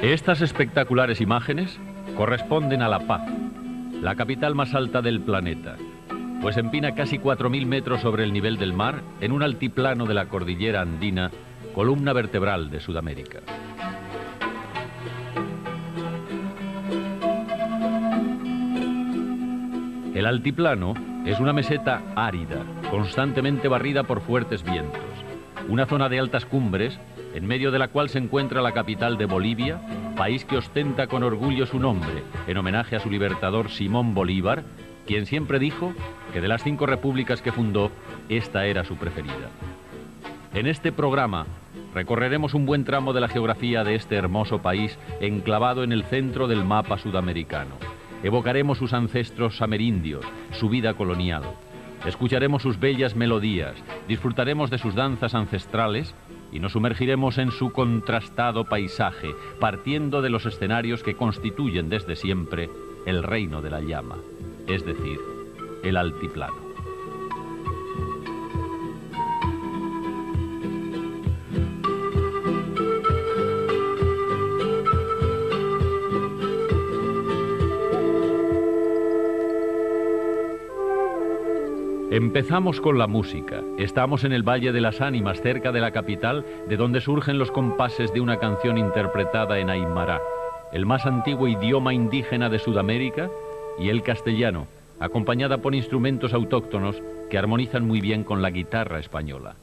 Estas espectaculares imágenes corresponden a La Paz, la capital más alta del planeta, pues empina casi 4.000 metros sobre el nivel del mar en un altiplano de la cordillera andina, columna vertebral de Sudamérica. El altiplano es una meseta árida, constantemente barrida por fuertes vientos, una zona de altas cumbres, en medio de la cual se encuentra la capital de Bolivia, país que ostenta con orgullo su nombre, en homenaje a su libertador Simón Bolívar, quien siempre dijo que de las 5 repúblicas que fundó, esta era su preferida. En este programa recorreremos un buen tramo de la geografía de este hermoso país enclavado en el centro del mapa sudamericano. Evocaremos sus ancestros amerindios, su vida colonial. Escucharemos sus bellas melodías, disfrutaremos de sus danzas ancestrales y nos sumergiremos en su contrastado paisaje, partiendo de los escenarios que constituyen desde siempre el reino de la llama, es decir, el altiplano. Empezamos con la música. Estamos en el Valle de las Ánimas, cerca de la capital, de donde surgen los compases de una canción interpretada en aymara, el más antiguo idioma indígena de Sudamérica, y el castellano, acompañada por instrumentos autóctonos que armonizan muy bien con la guitarra española.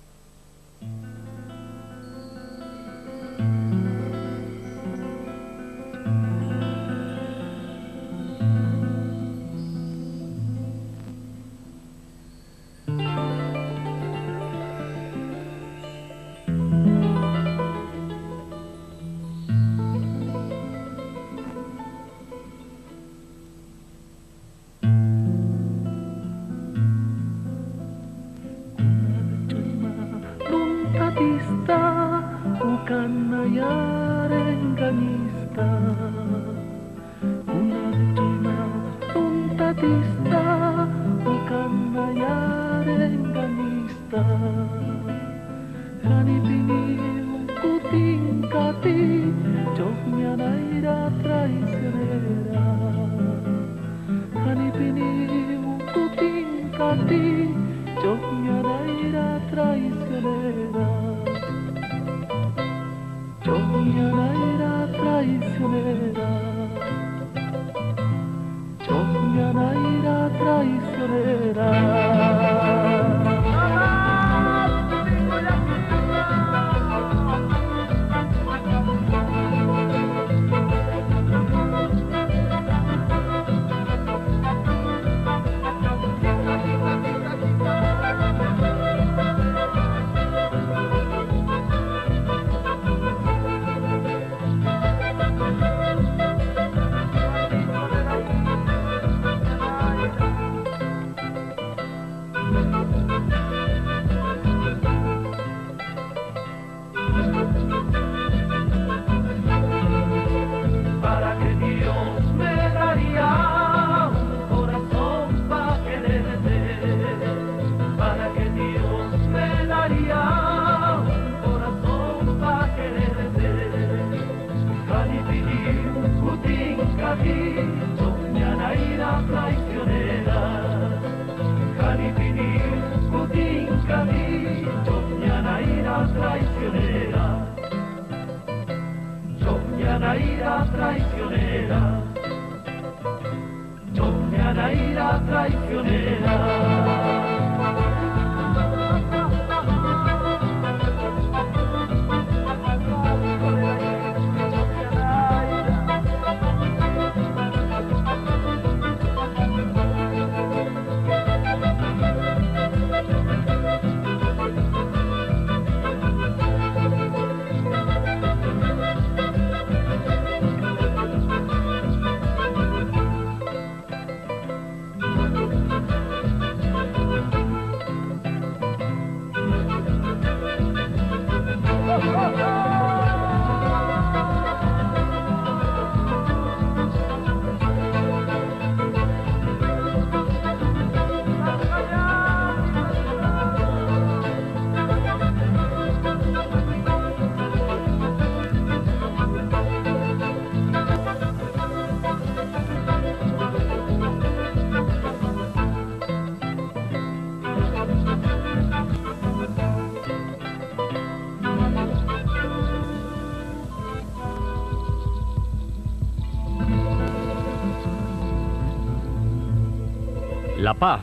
La Paz,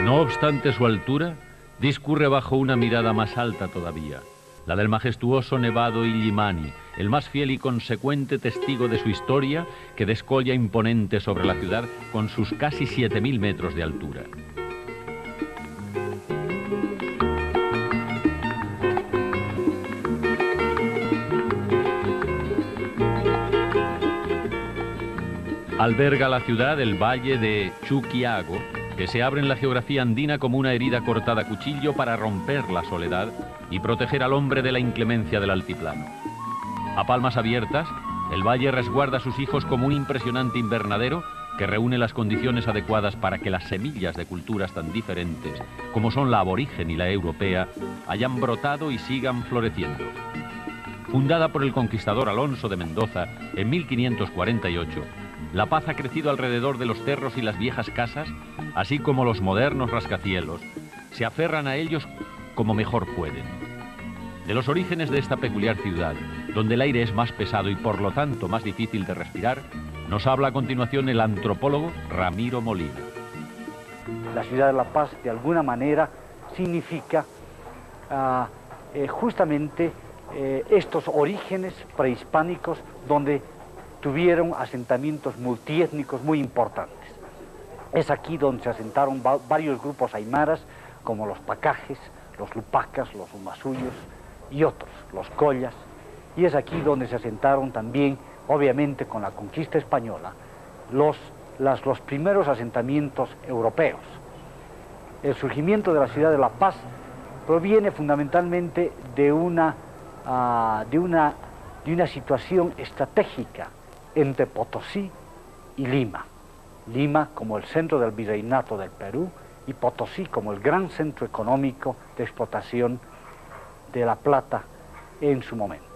no obstante su altura, discurre bajo una mirada más alta todavía, la del majestuoso Nevado Illimani, el más fiel y consecuente testigo de su historia que descolla imponente sobre la ciudad con sus casi 7.000 metros de altura. Alberga la ciudad el valle de Chuquiago, que se abre en la geografía andina como una herida cortada a cuchillo para romper la soledad y proteger al hombre de la inclemencia del altiplano. A palmas abiertas, el valle resguarda a sus hijos como un impresionante invernadero que reúne las condiciones adecuadas para que las semillas de culturas tan diferentes como son la aborigen y la europea hayan brotado y sigan floreciendo. Fundada por el conquistador Alonso de Mendoza en 1548, La Paz ha crecido alrededor de los cerros y las viejas casas, así como los modernos rascacielos. Se aferran a ellos como mejor pueden. De los orígenes de esta peculiar ciudad, donde el aire es más pesado y por lo tanto más difícil de respirar, nos habla a continuación el antropólogo Ramiro Molina. La ciudad de La Paz, de alguna manera, significa justamente estos orígenes prehispánicos donde tuvieron asentamientos multiétnicos muy importantes. Es aquí donde se asentaron varios grupos aymaras, como los pacajes, los lupacas, los umasuyos y otros, los collas. Y es aquí donde se asentaron también, obviamente con la conquista española, los primeros asentamientos europeos. El surgimiento de la ciudad de La Paz proviene fundamentalmente de una situación estratégica entre Potosí y Lima. Lima como el centro del virreinato del Perú y Potosí como el gran centro económico de explotación de la plata en su momento.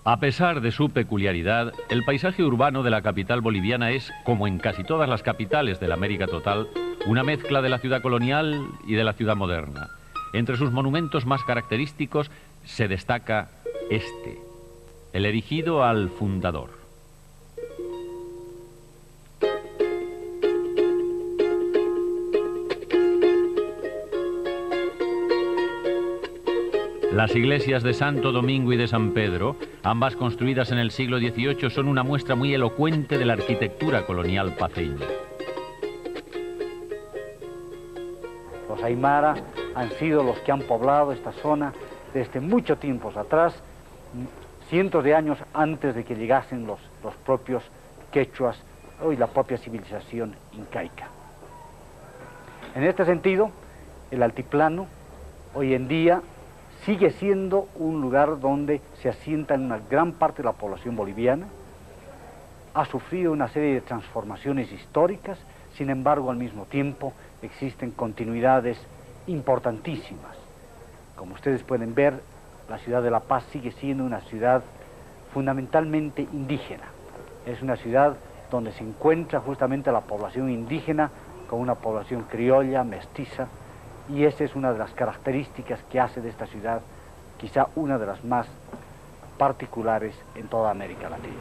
A pesar de su peculiaridad, el paisaje urbano de la capital boliviana es, como en casi todas las capitales de la América total, una mezcla de la ciudad colonial y de la ciudad moderna. Entre sus monumentos más característicos se destaca este, el erigido al fundador. Las iglesias de Santo Domingo y de San Pedro, ambas construidas en el siglo XVIII, son una muestra muy elocuente de la arquitectura colonial paceña. Los aymara han sido los que han poblado esta zona desde mucho tiempos atrás, cientos de años antes de que llegasen los propios quechuas y la propia civilización incaica. En este sentido, el altiplano hoy en día sigue siendo un lugar donde se asienta una gran parte de la población boliviana. Ha sufrido una serie de transformaciones históricas, sin embargo, al mismo tiempo existen continuidades importantísimas. Como ustedes pueden ver, la ciudad de La Paz sigue siendo una ciudad fundamentalmente indígena. Es una ciudad donde se encuentra justamente la población indígena con una población criolla, mestiza, y esa es una de las características que hace de esta ciudad quizá una de las más particulares en toda América Latina.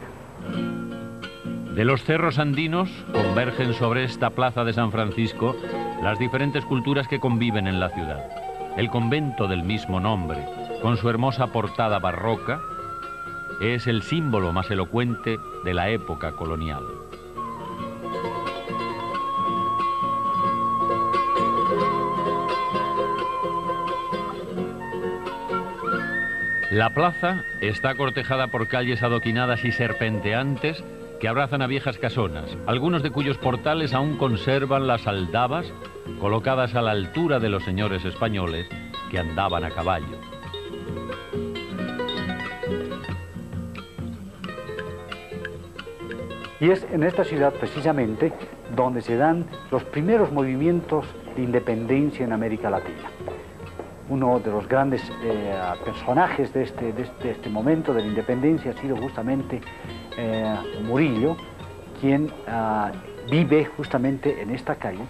De los cerros andinos convergen sobre esta plaza de San Francisco las diferentes culturas que conviven en la ciudad. El convento del mismo nombre, con su hermosa portada barroca, es el símbolo más elocuente de la época colonial. La plaza está cortejada por calles adoquinadas y serpenteantes que abrazan a viejas casonas, algunos de cuyos portales aún conservan las aldabas colocadas a la altura de los señores españoles que andaban a caballo. Y es en esta ciudad precisamente donde se dan los primeros movimientos de independencia en América Latina. Uno de los grandes personajes de este momento de la independencia ha sido justamente Murillo, quien vive justamente en esta calle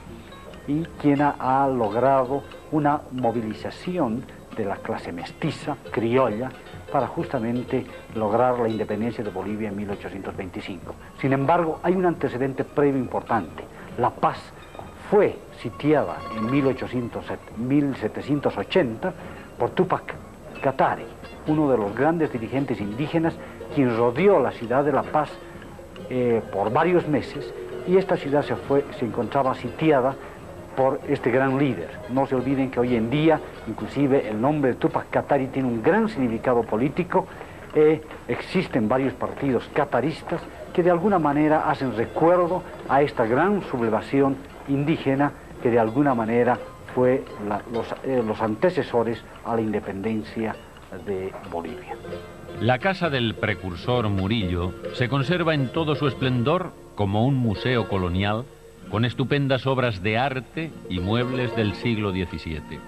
y quien ha logrado una movilización de la clase mestiza, criolla, para justamente lograr la independencia de Bolivia en 1825. Sin embargo, hay un antecedente previo importante. La Paz fue sitiada en 1780 por Túpac Katari, uno de los grandes dirigentes indígenas, quien rodeó la ciudad de La Paz por varios meses, y esta ciudad se encontraba sitiada por este gran líder. No se olviden que hoy en día, inclusive, el nombre de Túpac Katari tiene un gran significado político. Existen varios partidos cataristas que de alguna manera hacen recuerdo a esta gran sublevación indígena que de alguna manera fue los antecesores a la independencia de Bolivia. La casa del precursor Murillo se conserva en todo su esplendor como un museo colonial con estupendas obras de arte y muebles del siglo XVII.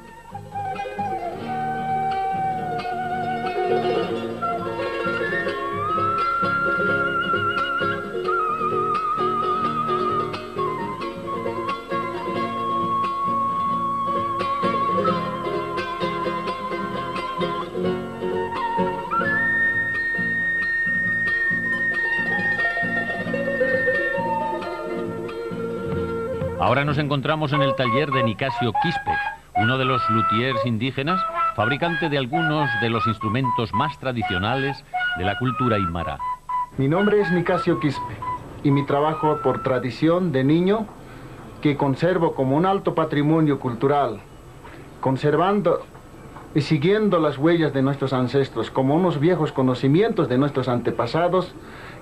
Ahora nos encontramos en el taller de Nicasio Quispe, uno de los luthiers indígenas, fabricante de algunos de los instrumentos más tradicionales de la cultura aymara. Mi nombre es Nicasio Quispe y mi trabajo por tradición de niño, que conservo como un alto patrimonio cultural, conservando y siguiendo las huellas de nuestros ancestros, como unos viejos conocimientos de nuestros antepasados,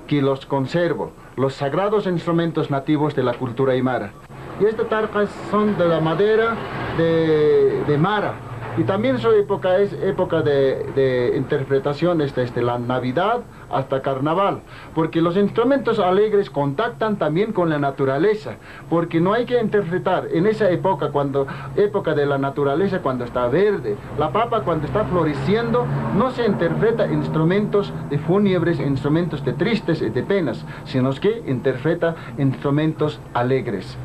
que los conservo, los sagrados instrumentos nativos de la cultura aymara. Y estas tarcas son de la madera de Mara. Y también es época de interpretación desde la Navidad hasta Carnaval, porque los instrumentos alegres contactan también con la naturaleza, porque no hay que interpretar en esa época, época de la naturaleza, cuando está verde, la papa cuando está floreciendo, no se interpreta instrumentos de fúnebres, instrumentos de tristes y de penas, sino que interpreta instrumentos alegres.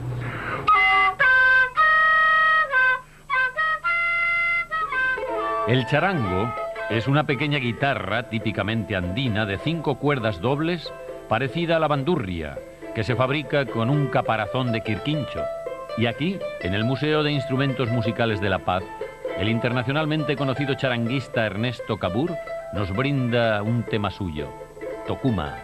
El charango es una pequeña guitarra típicamente andina de 5 cuerdas dobles, parecida a la bandurria, que se fabrica con un caparazón de quirquincho. Y aquí, en el Museo de Instrumentos Musicales de La Paz, el internacionalmente conocido charanguista Ernesto Cabur nos brinda un tema suyo, Tocuma.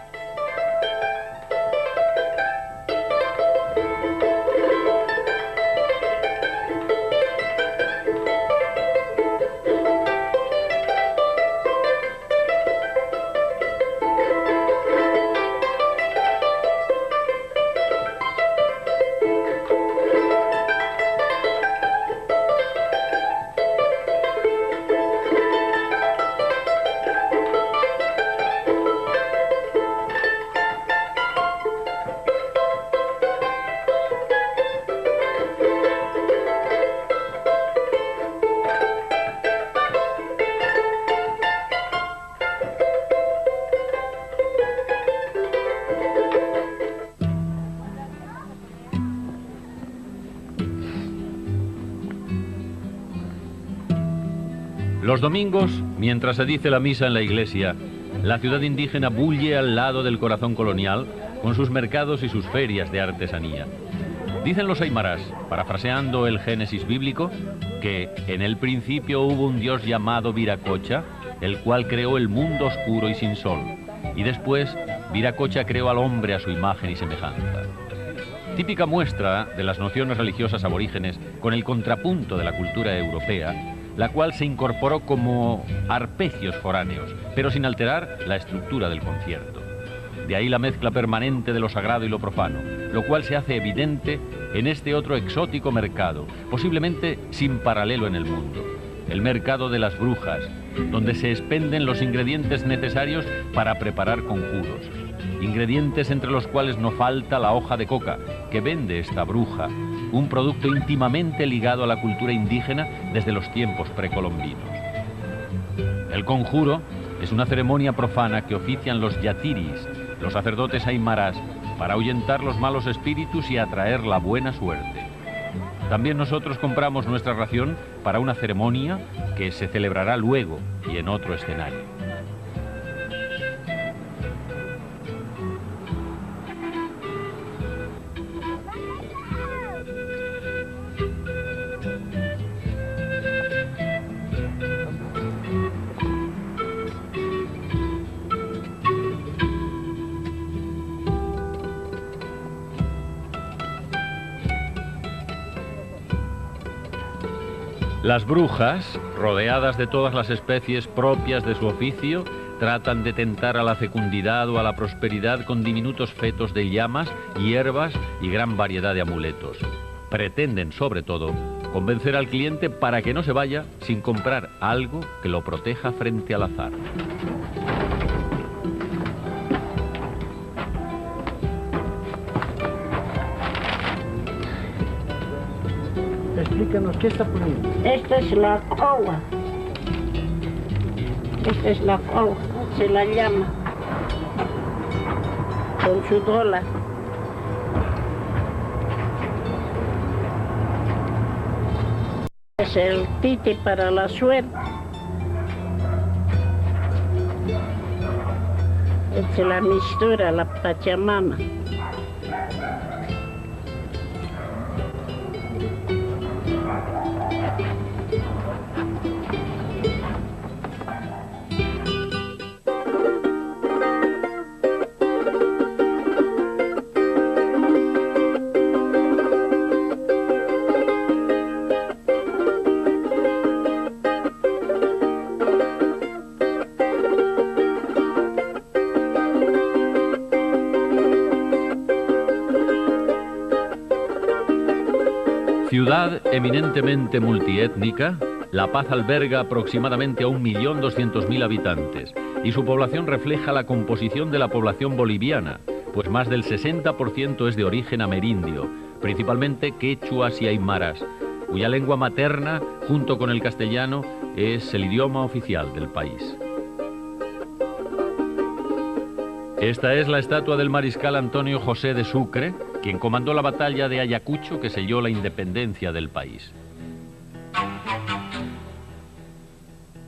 Los domingos, mientras se dice la misa en la iglesia, la ciudad indígena bulle al lado del corazón colonial con sus mercados y sus ferias de artesanía. Dicen los aymarás, parafraseando el Génesis bíblico, que en el principio hubo un dios llamado Viracocha, el cual creó el mundo oscuro y sin sol, y después Viracocha creó al hombre a su imagen y semejanza. Típica muestra de las nociones religiosas aborígenes con el contrapunto de la cultura europea, la cual se incorporó como arpegios foráneos, pero sin alterar la estructura del concierto. De ahí la mezcla permanente de lo sagrado y lo profano, lo cual se hace evidente en este otro exótico mercado, posiblemente sin paralelo en el mundo, el mercado de las brujas, donde se expenden los ingredientes necesarios para preparar conjuros, ingredientes entre los cuales no falta la hoja de coca, que vende esta bruja, un producto íntimamente ligado a la cultura indígena desde los tiempos precolombinos. El conjuro es una ceremonia profana que ofician los yatiris, los sacerdotes aymarás, para ahuyentar los malos espíritus y atraer la buena suerte. También nosotros compramos nuestra ración para una ceremonia que se celebrará luego y en otro escenario. Las brujas, rodeadas de todas las especies propias de su oficio, tratan de tentar a la fecundidad o a la prosperidad con diminutos fetos de llamas, hierbas y gran variedad de amuletos. Pretenden, sobre todo, convencer al cliente para que no se vaya sin comprar algo que lo proteja frente al azar. Explícanos, ¿qué está poniendo? Esta es la coa. Esta es la coa, se la llama. Con su dólar. Es el titi para la suerte. Es la mistura, la pachamama. Ciudad eminentemente multiétnica, La Paz alberga aproximadamente a 1.200.000 habitantes y su población refleja la composición de la población boliviana, pues más del 60% es de origen amerindio, principalmente quechuas y aymaras, cuya lengua materna, junto con el castellano, es el idioma oficial del país. Esta es la estatua del mariscal Antonio José de Sucre, quien comandó la batalla de Ayacucho que selló la independencia del país.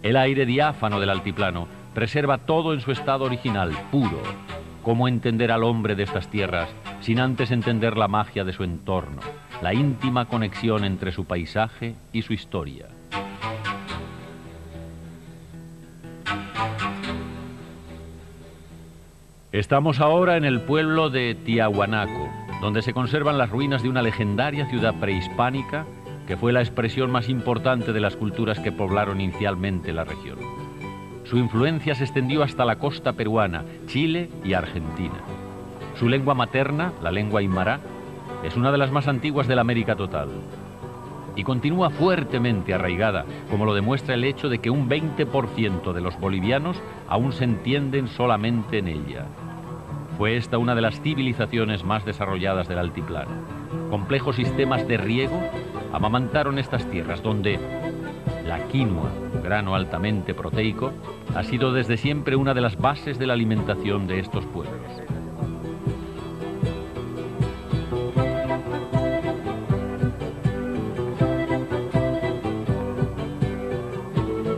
El aire diáfano del altiplano preserva todo en su estado original, puro. ¿Cómo entender al hombre de estas tierras sin antes entender la magia de su entorno, la íntima conexión entre su paisaje y su historia? Estamos ahora en el pueblo de Tiahuanaco, donde se conservan las ruinas de una legendaria ciudad prehispánica que fue la expresión más importante de las culturas que poblaron inicialmente la región. Su influencia se extendió hasta la costa peruana, Chile y Argentina. Su lengua materna, la lengua aymara, es una de las más antiguas de la América total. Y continúa fuertemente arraigada, como lo demuestra el hecho de que un 20% de los bolivianos aún se entienden solamente en ella. Fue esta una de las civilizaciones más desarrolladas del altiplano. Complejos sistemas de riego amamantaron estas tierras donde la quinoa, grano altamente proteico, ha sido desde siempre una de las bases de la alimentación de estos pueblos.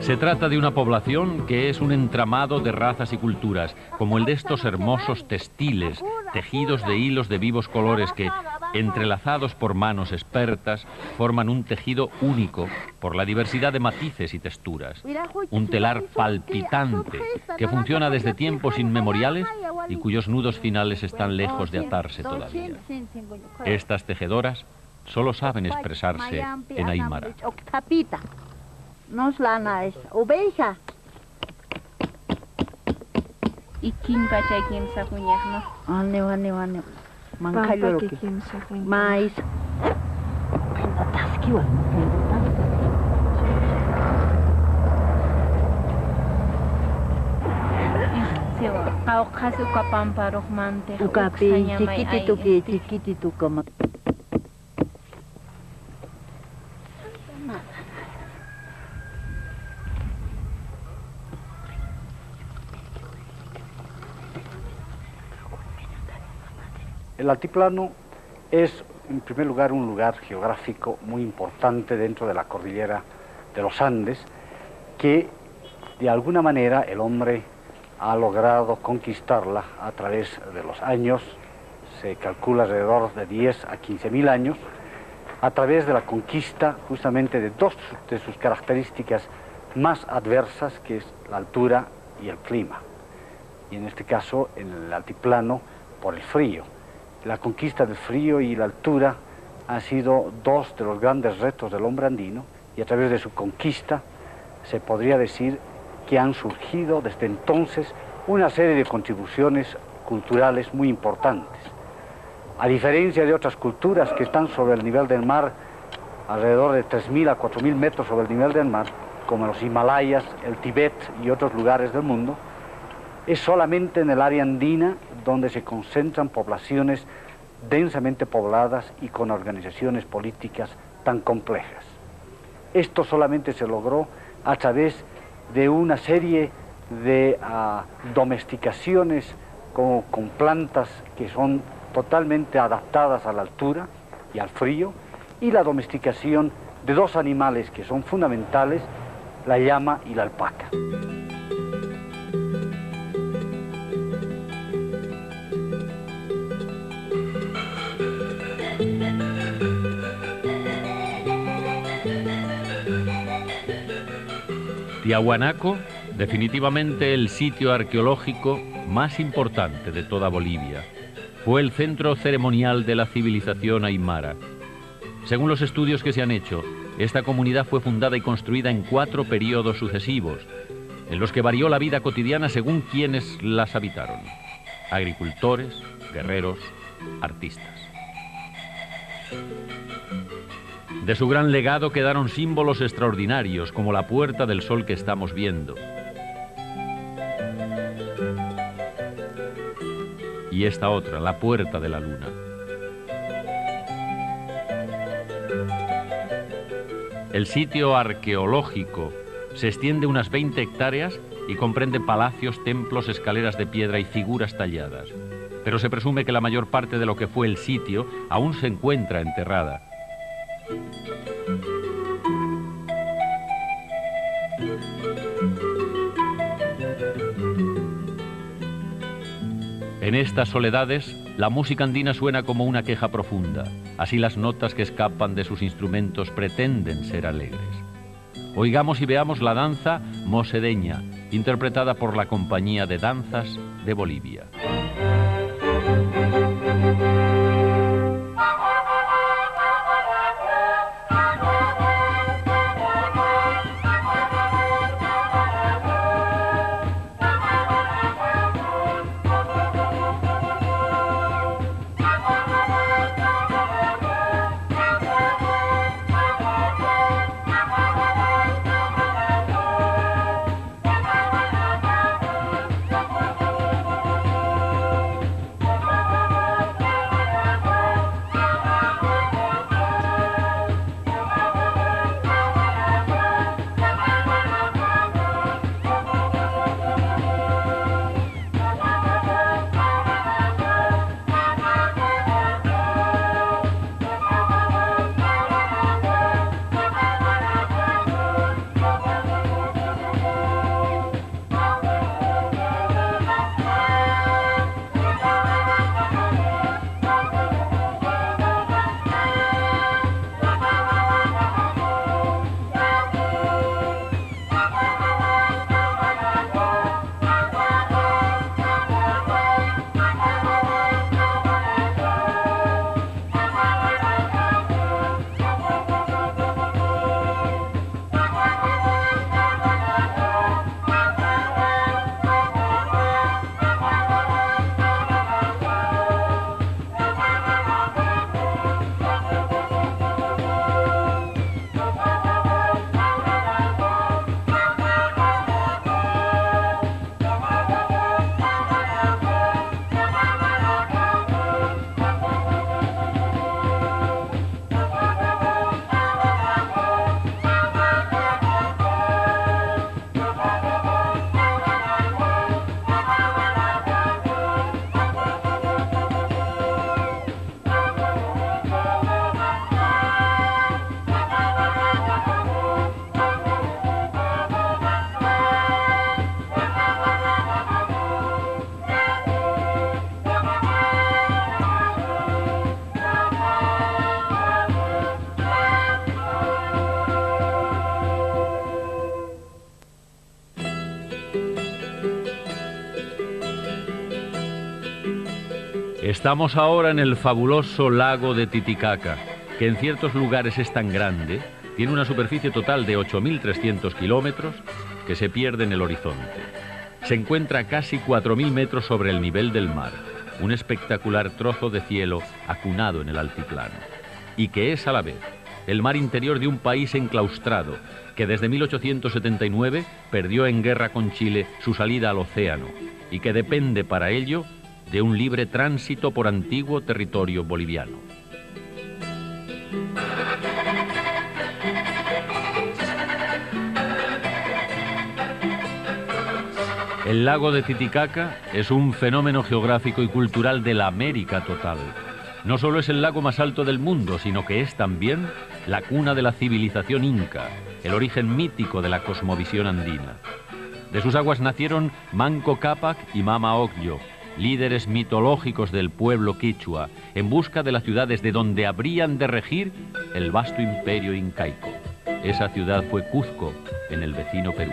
Se trata de una población que es un entramado de razas y culturas, como el de estos hermosos textiles, tejidos de hilos de vivos colores que, entrelazados por manos expertas, forman un tejido único por la diversidad de matices y texturas. Un telar palpitante que funciona desde tiempos inmemoriales y cuyos nudos finales están lejos de atarse todavía. Estas tejedoras solo saben expresarse en aymara. Nos lana es oveja. ¿Y quién cacha quién se acuña? Ane. Mancayo que mais. Chiquitito como. El altiplano es, en primer lugar, un lugar geográfico muy importante dentro de la cordillera de los Andes, que de alguna manera el hombre ha logrado conquistarla a través de los años, se calcula alrededor de 10 a 15.000 años, a través de la conquista justamente de dos de sus características más adversas, que es la altura y el clima. Y en este caso, en el altiplano, por el frío. La conquista del frío y la altura han sido dos de los grandes retos del hombre andino y a través de su conquista, se podría decir que han surgido desde entonces una serie de contribuciones culturales muy importantes. A diferencia de otras culturas que están sobre el nivel del mar, alrededor de 3.000 a 4.000 metros sobre el nivel del mar, como los Himalayas, el Tíbet y otros lugares del mundo, es solamente en el área andina donde se concentran poblaciones densamente pobladas y con organizaciones políticas tan complejas. Esto solamente se logró a través de una serie de domesticaciones con plantas que son totalmente adaptadas a la altura y al frío, y la domesticación de dos animales que son fundamentales, la llama y la alpaca. Tiahuanaco, definitivamente el sitio arqueológico más importante de toda Bolivia. Fue el centro ceremonial de la civilización aymara. Según los estudios que se han hecho, esta comunidad fue fundada y construida en 4 periodos sucesivos, en los que varió la vida cotidiana según quienes las habitaron: agricultores, guerreros, artistas. De su gran legado quedaron símbolos extraordinarios, como la Puerta del Sol que estamos viendo. Y esta otra, la Puerta de la Luna. El sitio arqueológico se extiende unas 20 hectáreas y comprende palacios, templos, escaleras de piedra y figuras talladas. Pero se presume que la mayor parte de lo que fue el sitio aún se encuentra enterrada. En estas soledades, la música andina suena como una queja profunda. Así las notas que escapan de sus instrumentos pretenden ser alegres. Oigamos y veamos la danza mosedeña, interpretada por la Compañía de Danzas de Bolivia. Estamos ahora en el fabuloso lago de Titicaca, que en ciertos lugares es tan grande tiene una superficie total de 8.300 kilómetros que se pierde en el horizonte. Se encuentra a casi 4.000 metros sobre el nivel del mar, un espectacular trozo de cielo acunado en el altiplano, y que es a la vez el mar interior de un país enclaustrado que desde 1879 perdió en guerra con Chile su salida al océano y que depende para ello de un libre tránsito por antiguo territorio boliviano. El lago de Titicaca es un fenómeno geográfico y cultural de la América total. No solo es el lago más alto del mundo, sino que es también la cuna de la civilización inca, el origen mítico de la cosmovisión andina. De sus aguas nacieron Manco Cápac y Mama Ocllo, líderes mitológicos del pueblo quichua, en busca de las ciudades de donde habrían de regir el vasto imperio incaico. Esa ciudad fue Cuzco, en el vecino Perú.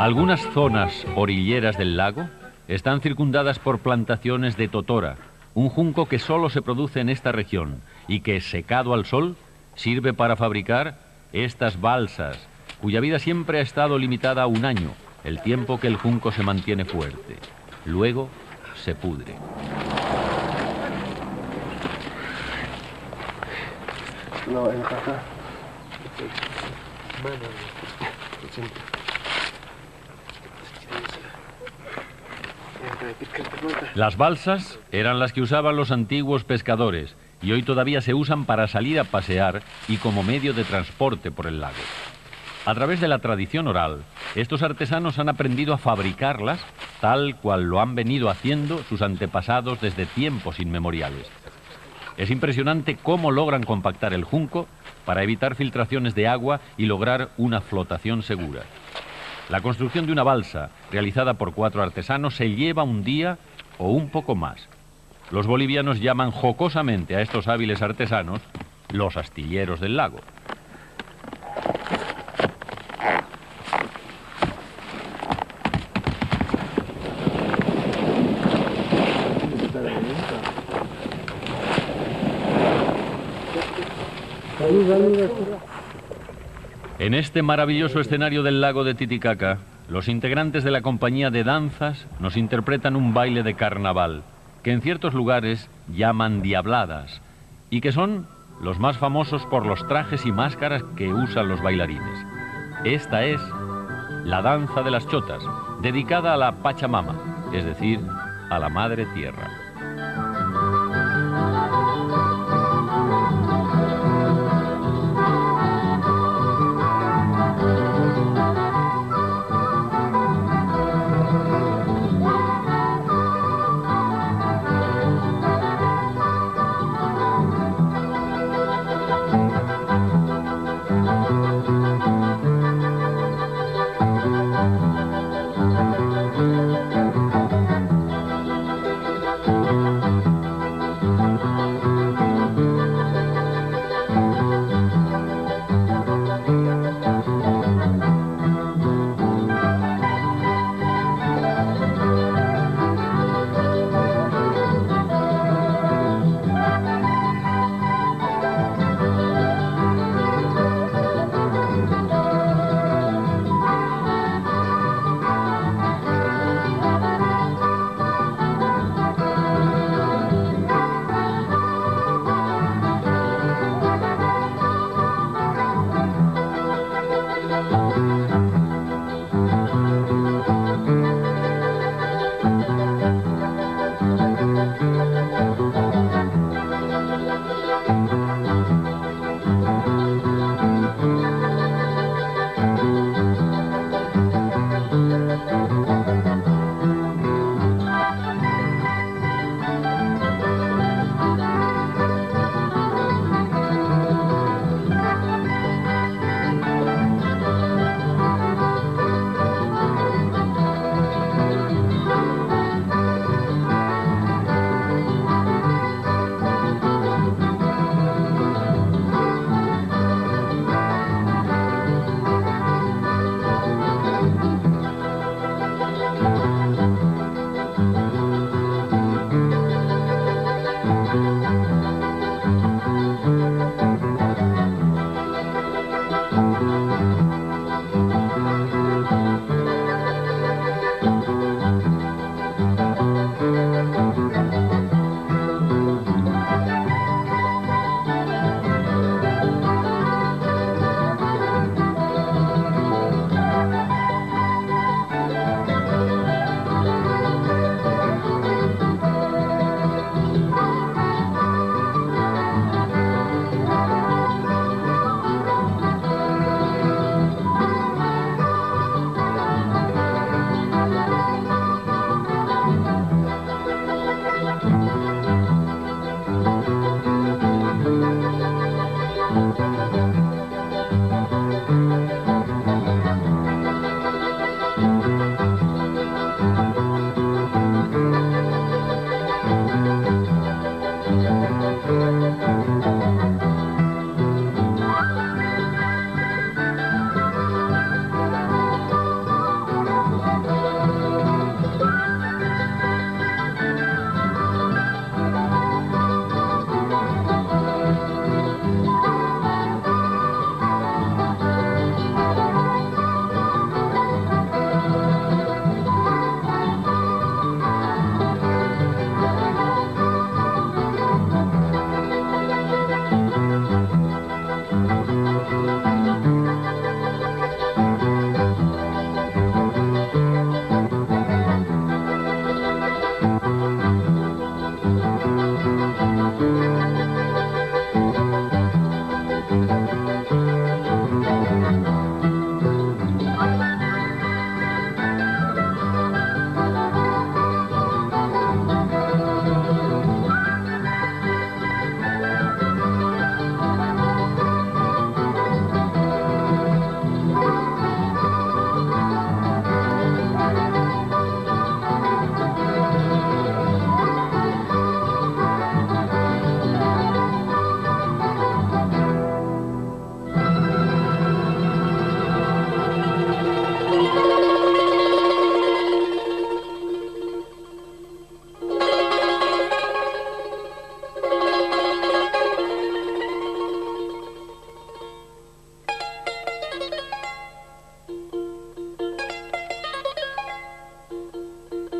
Algunas zonas orilleras del lago están circundadas por plantaciones de totora, un junco que solo se produce en esta región y que, secado al sol, sirve para fabricar estas balsas, cuya vida siempre ha estado limitada a 1 año, el tiempo que el junco se mantiene fuerte. Luego se pudre. Las balsas eran las que usaban los antiguos pescadores y hoy todavía se usan para salir a pasear y como medio de transporte por el lago. A través de la tradición oral, estos artesanos han aprendido a fabricarlas tal cual lo han venido haciendo sus antepasados desde tiempos inmemoriales. Es impresionante cómo logran compactar el junco para evitar filtraciones de agua y lograr una flotación segura. La construcción de una balsa, realizada por 4 artesanos, se lleva 1 día o un poco más. Los bolivianos llaman jocosamente a estos hábiles artesanos los astilleros del lago. En este maravilloso escenario del lago de Titicaca, los integrantes de la compañía de danzas nos interpretan un baile de carnaval, que en ciertos lugares llaman diabladas, y que son los más famosos por los trajes y máscaras que usan los bailarines. Esta es la danza de las chotas, dedicada a la Pachamama, es decir, a la Madre Tierra.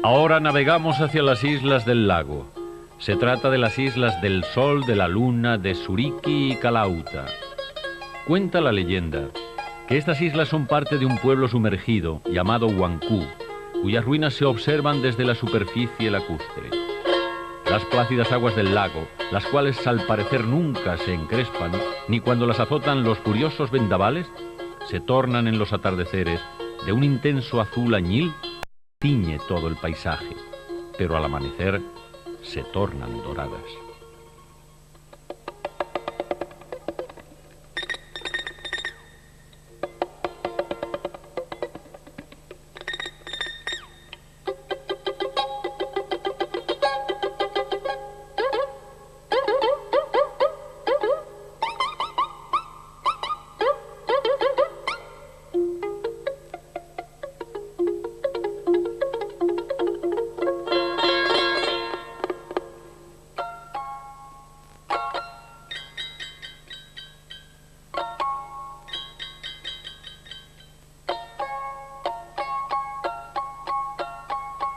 Ahora navegamos hacia las islas del lago. Se trata de las islas del Sol, de la Luna, de Suriki y Calauta. Cuenta la leyenda que estas islas son parte de un pueblo sumergido llamado Huancú, cuyas ruinas se observan desde la superficie lacustre. Las plácidas aguas del lago, las cuales al parecer nunca se encrespan, ni cuando las azotan los furiosos vendavales, se tornan en los atardeceres de un intenso azul añil, tiñe todo el paisaje, pero al amanecer se tornan doradas.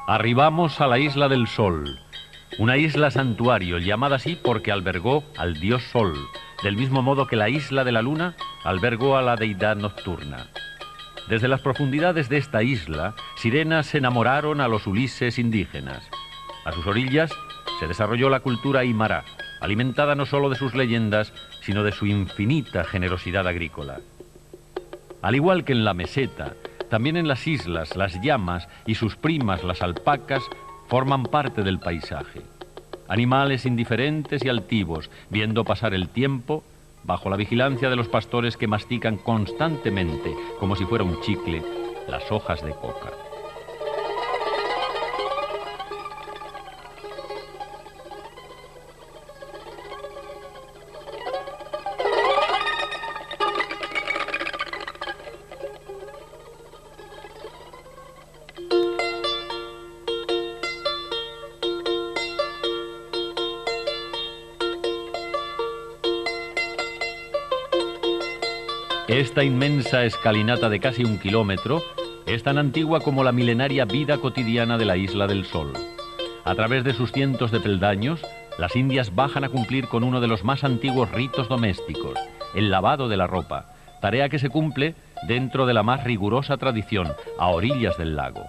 Arribamos a la Isla del Sol, una isla santuario llamada así porque albergó al dios Sol, del mismo modo que la Isla de la Luna albergó a la deidad nocturna. Desde las profundidades de esta isla, sirenas enamoraron a los Ulises indígenas. A sus orillas se desarrolló la cultura aymara, alimentada no solo de sus leyendas, sino de su infinita generosidad agrícola. Al igual que en la meseta, también en las islas, las llamas y sus primas, las alpacas, forman parte del paisaje. Animales indiferentes y altivos, viendo pasar el tiempo, bajo la vigilancia de los pastores que mastican constantemente, como si fuera un chicle, las hojas de coca. Esta inmensa escalinata de casi 1 kilómetro es tan antigua como la milenaria vida cotidiana de la Isla del Sol. A través de sus cientos de peldaños, las indias bajan a cumplir con uno de los más antiguos ritos domésticos, el lavado de la ropa, tarea que se cumple dentro de la más rigurosa tradición, a orillas del lago.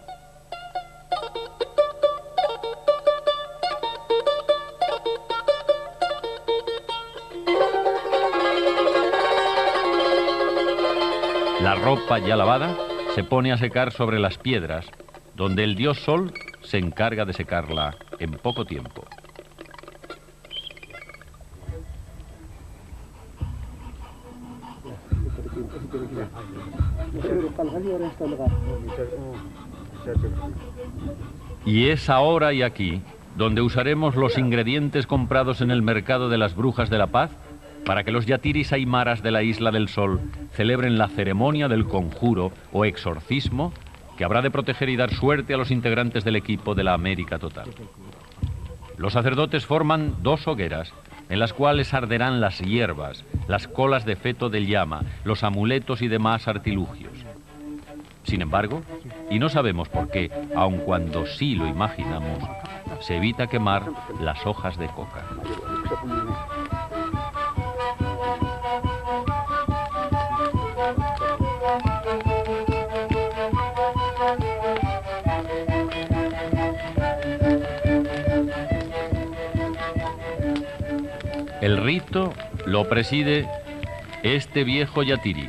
La ropa ya lavada se pone a secar sobre las piedras, donde el dios Sol se encarga de secarla en poco tiempo. Y es ahora y aquí donde usaremos los ingredientes comprados en el mercado de las Brujas de la Paz para que los yatiris aymaras de la Isla del Sol celebren la ceremonia del conjuro o exorcismo que habrá de proteger y dar suerte a los integrantes del equipo de la América Total. Los sacerdotes forman 2 hogueras en las cuales arderán las hierbas, las colas de feto de llama, los amuletos y demás artilugios. Sin embargo, y no sabemos por qué, aun cuando sí lo imaginamos, se evita quemar las hojas de coca. El rito lo preside este viejo yatiri,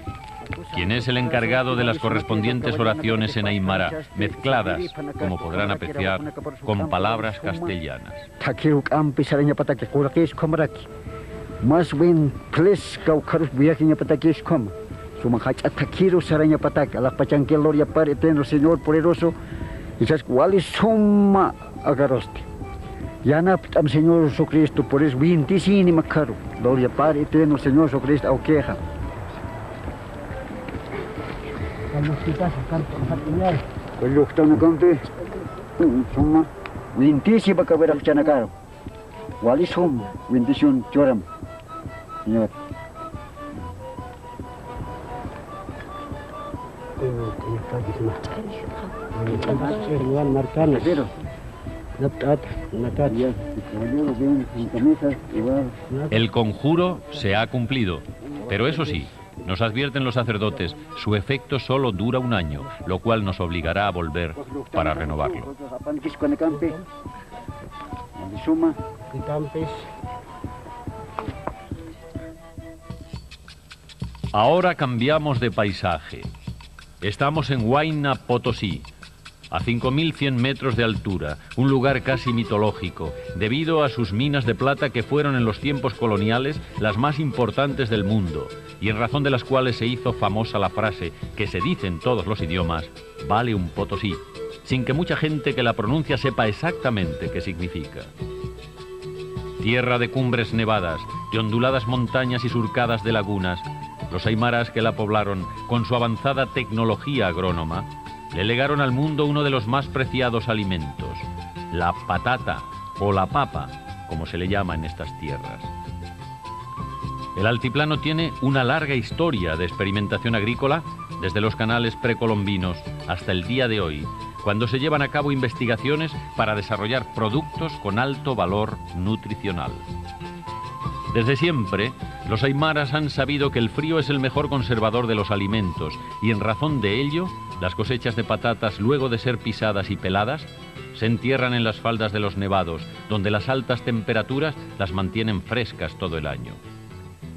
quien es el encargado de las correspondientes oraciones en aymara, mezcladas, como podrán apreciar, con palabras castellanas. Más bien, ples caucarus viajeña pataquis como. Sumahacha taquiro saraña pataca, la pachanque gloria para eterno Señor poderoso, y sabes cuáles soma agaroste. Ya na am Señor Jesucristo, por eso 25 macaro, gloria para eterno Señor Jesucristo, au queja. Cuando quitas canto hatiñal. Cuando está na conte, soma 25 cabera chanacaro. Wali soma 21 choram. Señor. El conjuro se ha cumplido, pero eso sí, nos advierten los sacerdotes, su efecto solo dura un año, lo cual nos obligará a volver para renovarlo. Ahora cambiamos de paisaje. Estamos en Huayna Potosí, a 5.100 metros de altura, un lugar casi mitológico, debido a sus minas de plata que fueron en los tiempos coloniales las más importantes del mundo, y en razón de las cuales se hizo famosa la frase que se dice en todos los idiomas, vale un Potosí, sin que mucha gente que la pronuncia sepa exactamente qué significa. Tierra de cumbres nevadas, de onduladas montañas y surcadas de lagunas, los aymaras que la poblaron, con su avanzada tecnología agrónoma, le legaron al mundo uno de los más preciados alimentos, la patata o la papa, como se le llama en estas tierras. El altiplano tiene una larga historia de experimentación agrícola desde los canales precolombinos hasta el día de hoy, cuando se llevan a cabo investigaciones para desarrollar productos con alto valor nutricional. Desde siempre, los aymaras han sabido que el frío es el mejor conservador de los alimentos y en razón de ello, las cosechas de patatas, luego de ser pisadas y peladas, se entierran en las faldas de los nevados, donde las altas temperaturas las mantienen frescas todo el año.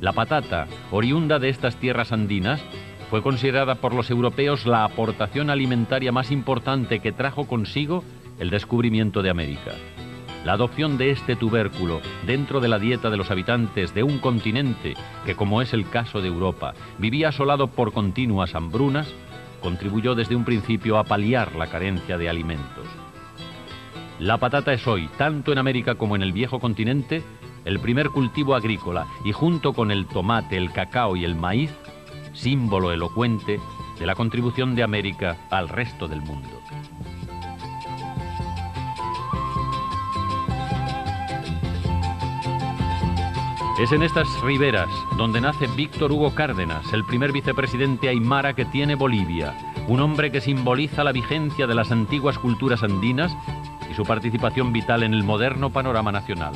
La patata, oriunda de estas tierras andinas, fue considerada por los europeos la aportación alimentaria más importante que trajo consigo el descubrimiento de América. La adopción de este tubérculo dentro de la dieta de los habitantes de un continente que, como es el caso de Europa, vivía asolado por continuas hambrunas, contribuyó desde un principio a paliar la carencia de alimentos. La patata es hoy, tanto en América como en el viejo continente, el primer cultivo agrícola y junto con el tomate, el cacao y el maíz, símbolo elocuente de la contribución de América al resto del mundo. Es en estas riberas donde nace Víctor Hugo Cárdenas, el primer vicepresidente aymara que tiene Bolivia, un hombre que simboliza la vigencia de las antiguas culturas andinas y su participación vital en el moderno panorama nacional.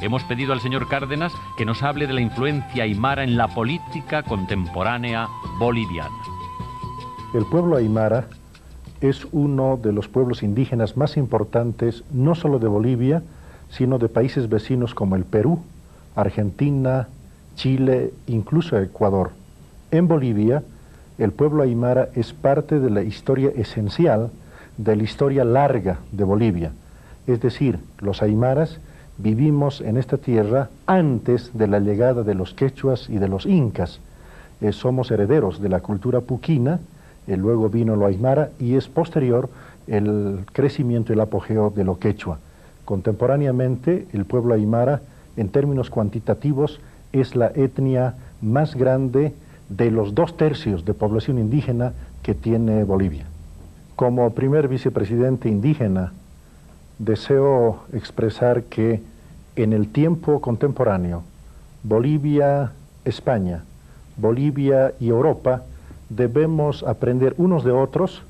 Hemos pedido al señor Cárdenas que nos hable de la influencia aymara en la política contemporánea boliviana. El pueblo aymara es uno de los pueblos indígenas más importantes, no solo de Bolivia, sino de países vecinos como el Perú, Argentina, Chile, incluso Ecuador. En Bolivia, el pueblo aymara es parte de la historia esencial, de la historia larga de Bolivia. Es decir, los aymaras vivimos en esta tierra antes de la llegada de los quechuas y de los incas. Somos herederos de la cultura puquina, luego vino lo aymara y es posterior el crecimiento y el apogeo de lo quechua. Contemporáneamente, el pueblo aymara, en términos cuantitativos, es la etnia más grande de los 2/3 de población indígena que tiene Bolivia. Como primer vicepresidente indígena, deseo expresar que en el tiempo contemporáneo, Bolivia, España, Bolivia y Europa debemos aprender unos de otros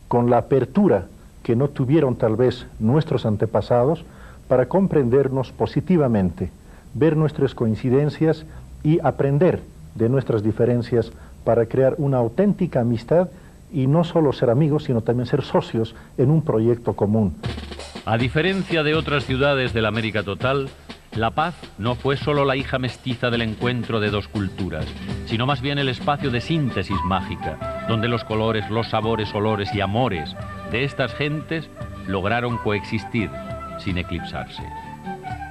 con la apertura que no tuvieron tal vez nuestros antepasados para comprendernos positivamente, ver nuestras coincidencias y aprender de nuestras diferencias para crear una auténtica amistad y no solo ser amigos, sino también ser socios en un proyecto común. A diferencia de otras ciudades de la América total, La Paz no fue solo la hija mestiza del encuentro de dos culturas, sino más bien el espacio de síntesis mágica, donde los colores, los sabores, olores y amores de estas gentes lograron coexistir sin eclipsarse.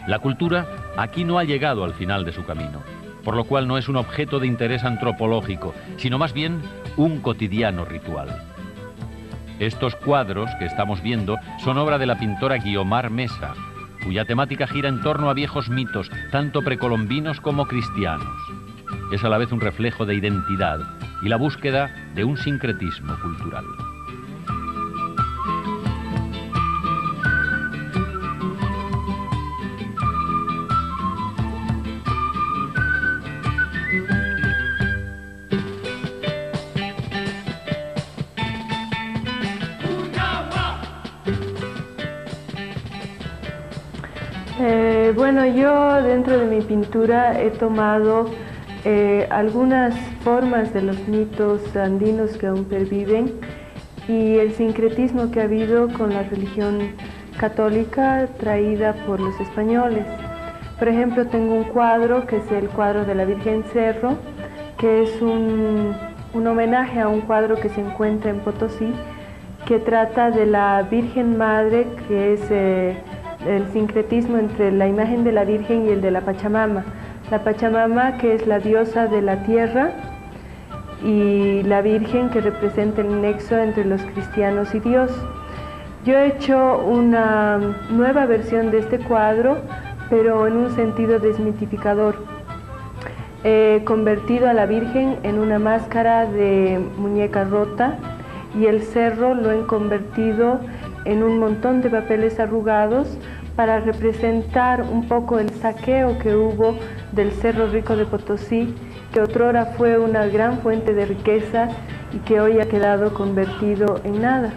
La cultura aquí no ha llegado al final de su camino, por lo cual no es un objeto de interés antropológico, sino más bien un cotidiano ritual. Estos cuadros que estamos viendo son obra de la pintora Guiomar Mesa, cuya temática gira en torno a viejos mitos, tanto precolombinos como cristianos. Es a la vez un reflejo de identidad y la búsqueda de un sincretismo cultural. Bueno, yo dentro de mi pintura he tomado algunas formas de los mitos andinos que aún perviven y el sincretismo que ha habido con la religión católica traída por los españoles. Por ejemplo, tengo un cuadro que es el cuadro de la Virgen Cerro, que es un homenaje a un cuadro que se encuentra en Potosí, que trata de la Virgen Madre, que es el sincretismo entre la imagen de la Virgen y el de la Pachamama. La Pachamama, que es la diosa de la tierra, y la Virgen, que representa el nexo entre los cristianos y Dios. Yo he hecho una nueva versión de este cuadro, pero en un sentido desmitificador. He convertido a la Virgen en una máscara de muñeca rota y el cerro lo he convertido en un montón de papeles arrugados para representar un poco el saqueo que hubo del Cerro Rico de Potosí, que otrora fue una gran fuente de riqueza y que hoy ha quedado convertido en nada.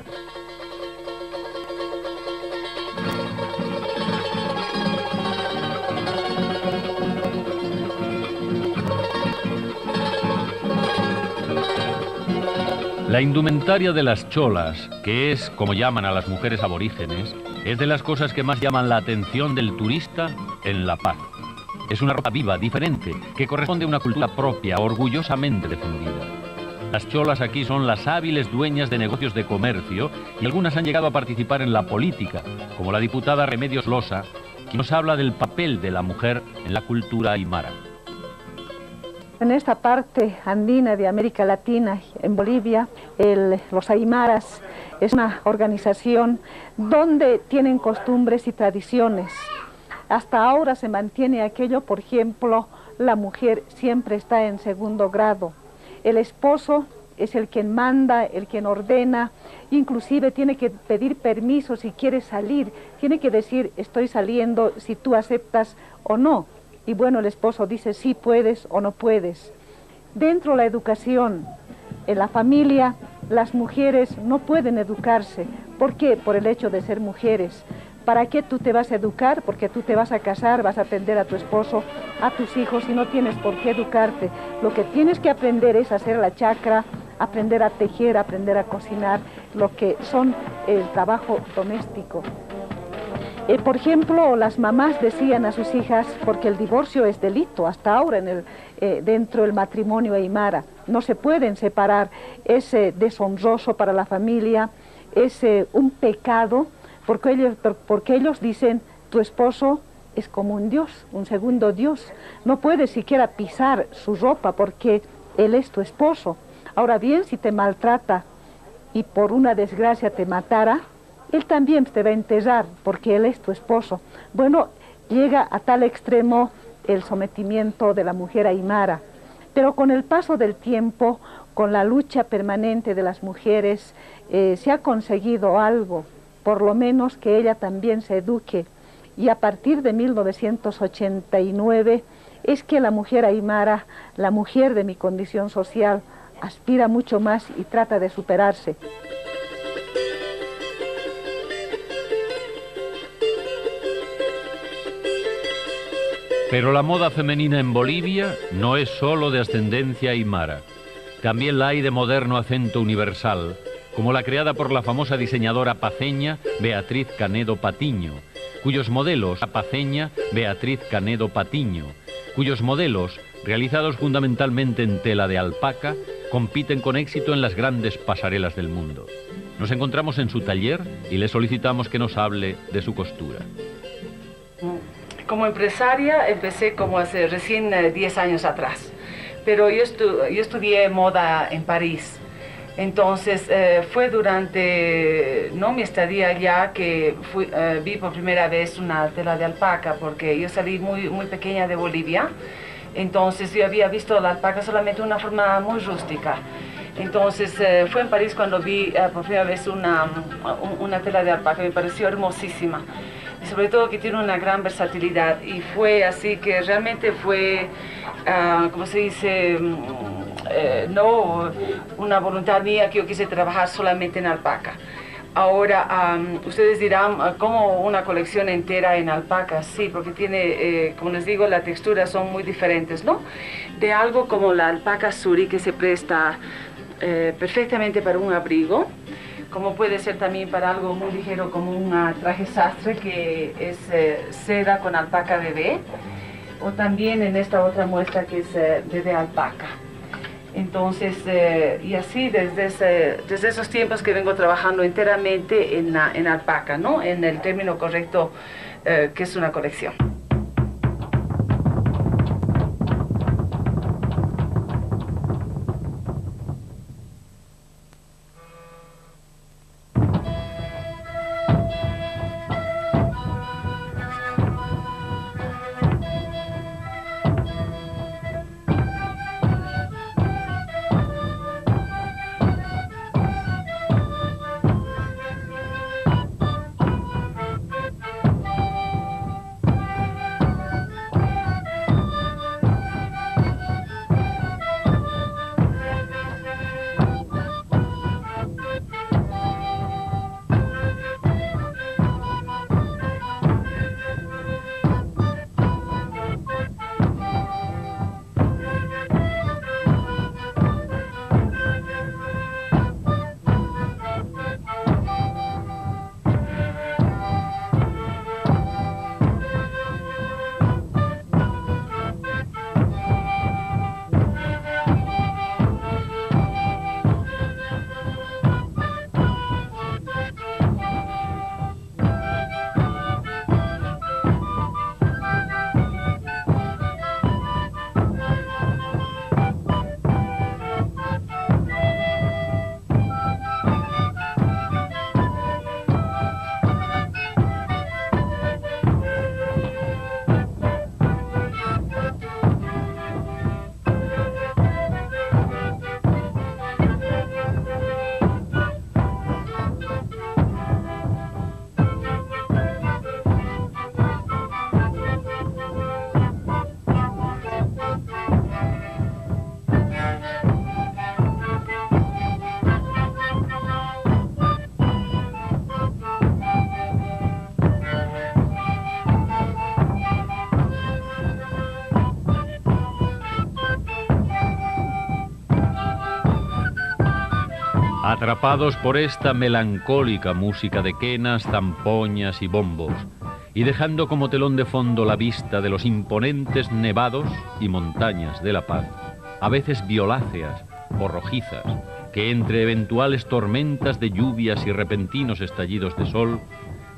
La indumentaria de las cholas, que es como llaman a las mujeres aborígenes, es de las cosas que más llaman la atención del turista en La Paz. Es una ropa viva, diferente, que corresponde a una cultura propia, orgullosamente defendida. Las cholas aquí son las hábiles dueñas de negocios de comercio y algunas han llegado a participar en la política, como la diputada Remedios Losa, que nos habla del papel de la mujer en la cultura aymara. En esta parte andina de América Latina, en Bolivia, los aymaras es una organización donde tienen costumbres y tradiciones. Hasta ahora se mantiene aquello, por ejemplo, la mujer siempre está en segundo grado. El esposo es el quien manda, el quien ordena, inclusive tiene que pedir permiso si quiere salir, tiene que decir estoy saliendo si tú aceptas o no. Y bueno, el esposo dice sí puedes o no puedes. Dentro de la educación, en la familia, las mujeres no pueden educarse. ¿Por qué? Por el hecho de ser mujeres. ¿Para qué tú te vas a educar? Porque tú te vas a casar, vas a atender a tu esposo, a tus hijos y no tienes por qué educarte. Lo que tienes que aprender es hacer la chacra, aprender a tejer, aprender a cocinar, lo que son el trabajo doméstico. Por ejemplo, las mamás decían a sus hijas, porque el divorcio es delito hasta ahora dentro del matrimonio aymara, no se pueden separar, es deshonroso para la familia, es un pecado, porque ellos dicen, tu esposo es como un Dios, un segundo Dios, no puedes siquiera pisar su ropa porque él es tu esposo. Ahora bien, si te maltrata y por una desgracia te matara, él también te va a enterrar porque él es tu esposo. Bueno, llega a tal extremo el sometimiento de la mujer aymara. Pero con el paso del tiempo, con la lucha permanente de las mujeres, se ha conseguido algo, por lo menos que ella también se eduque. Y a partir de 1989 es que la mujer aymara, la mujer de mi condición social, aspira mucho más y trata de superarse. Pero la moda femenina en Bolivia no es solo de ascendencia aymara. También la hay de moderno acento universal, como la creada por la famosa diseñadora paceña Beatriz Canedo Patiño, cuyos modelos, realizados fundamentalmente en tela de alpaca, compiten con éxito en las grandes pasarelas del mundo. Nos encontramos en su taller y le solicitamos que nos hable de su costura. Como empresaria empecé como hace recién 10 años atrás, pero yo estudié moda en París. Entonces fue durante mi estadía allá que vi por primera vez una tela de alpaca, porque yo salí muy pequeña de Bolivia, entonces yo había visto la alpaca solamente de una forma muy rústica. Entonces fue en París cuando vi por primera vez una tela de alpaca, me pareció hermosísima. Y sobre todo que tiene una gran versatilidad, y fue así que realmente fue, como se dice, no una voluntad mía que yo quise trabajar solamente en alpaca. Ahora, ustedes dirán, ¿cómo una colección entera en alpaca? Sí, porque tiene, como les digo, las texturas son muy diferentes, ¿no? De algo como la alpaca suri, que se presta perfectamente para un abrigo, como puede ser también para algo muy ligero como un traje sastre, que es seda con alpaca bebé, o también en esta otra muestra que es de alpaca. Entonces, y así desde esos tiempos que vengo trabajando enteramente en alpaca, ¿no? En el término correcto, que es una colección. Atrapados por esta melancólica música de quenas, zampoñas y bombos, y dejando como telón de fondo la vista de los imponentes nevados y montañas de La Paz, a veces violáceas o rojizas, que entre eventuales tormentas de lluvias y repentinos estallidos de sol,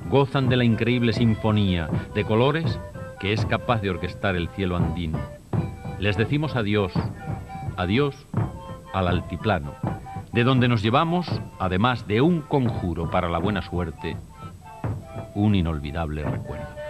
gozan de la increíble sinfonía de colores que es capaz de orquestar el cielo andino. Les decimos adiós, adiós al altiplano, de donde nos llevamos, además de un conjuro para la buena suerte, un inolvidable recuerdo.